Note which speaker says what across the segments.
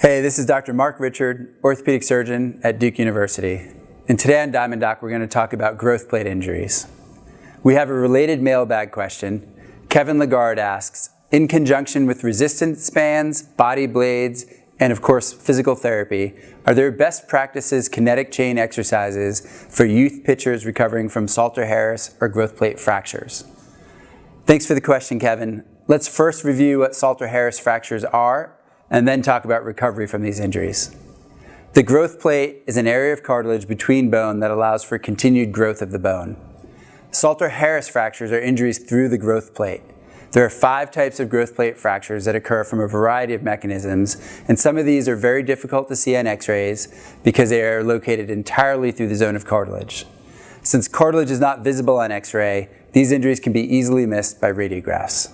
Speaker 1: Hey, this is Dr. Mark Richard, orthopedic surgeon at Duke University. And today on Diamond Doc, we're going to talk about growth plate injuries. We have a related mailbag question. Kevin Lagarde asks, in conjunction with resistance bands, body blades, and of course physical therapy, are there best practices kinetic chain exercises for youth pitchers recovering from Salter-Harris or growth plate fractures? Thanks for the question, Kevin. Let's first review what Salter-Harris fractures are and then talk about recovery from these injuries. The growth plate is an area of cartilage between bone that allows for continued growth of the bone. Salter-Harris fractures are injuries through the growth plate. There are 5 types of growth plate fractures that occur from a variety of mechanisms, and some of these are very difficult to see on x-rays because they are located entirely through the zone of cartilage. Since cartilage is not visible on x-ray, these injuries can be easily missed by radiographs.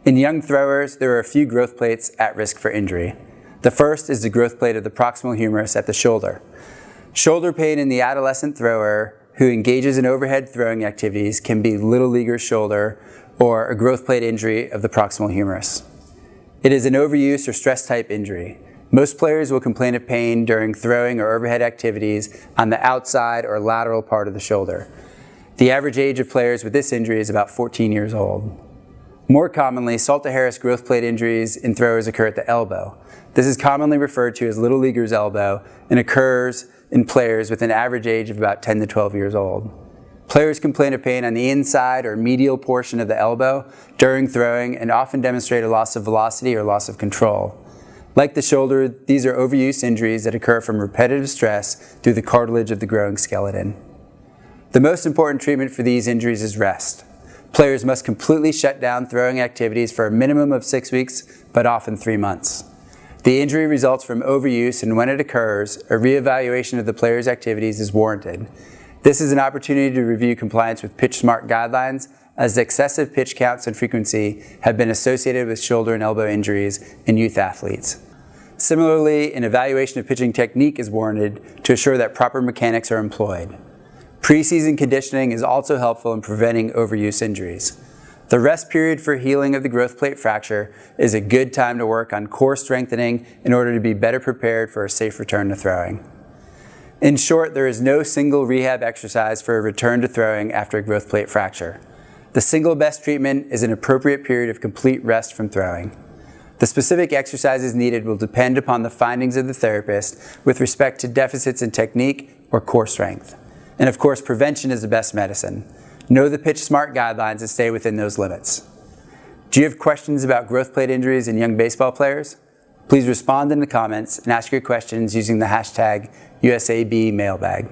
Speaker 1: In young throwers, there are a few growth plates at risk for injury. The first is the growth plate of the proximal humerus at the shoulder. Shoulder pain in the adolescent thrower who engages in overhead throwing activities can be little leaguer's shoulder or a growth plate injury of the proximal humerus. It is an overuse or stress type injury. Most players will complain of pain during throwing or overhead activities on the outside or lateral part of the shoulder. The average age of players with this injury is about 14 years old. More commonly, Salter-Harris growth plate injuries in throwers occur at the elbow. This is commonly referred to as little leaguer's elbow and occurs in players with an average age of about 10 to 12 years old. Players complain of pain on the inside or medial portion of the elbow during throwing and often demonstrate a loss of velocity or loss of control. Like the shoulder, these are overuse injuries that occur from repetitive stress through the cartilage of the growing skeleton. The most important treatment for these injuries is rest. Players must completely shut down throwing activities for a minimum of 6 weeks, but often 3 months. The injury results from overuse, and when it occurs, a reevaluation of the player's activities is warranted. This is an opportunity to review compliance with PitchSmart guidelines, as excessive pitch counts and frequency have been associated with shoulder and elbow injuries in youth athletes. Similarly, an evaluation of pitching technique is warranted to assure that proper mechanics are employed. Preseason conditioning is also helpful in preventing overuse injuries. The rest period for healing of the growth plate fracture is a good time to work on core strengthening in order to be better prepared for a safe return to throwing. In short, there is no single rehab exercise for a return to throwing after a growth plate fracture. The single best treatment is an appropriate period of complete rest from throwing. The specific exercises needed will depend upon the findings of the therapist with respect to deficits in technique or core strength. And of course, prevention is the best medicine. Know the PitchSmart guidelines and stay within those limits. Do you have questions about growth plate injuries in young baseball players? Please respond in the comments and ask your questions using the hashtag USABmailbag.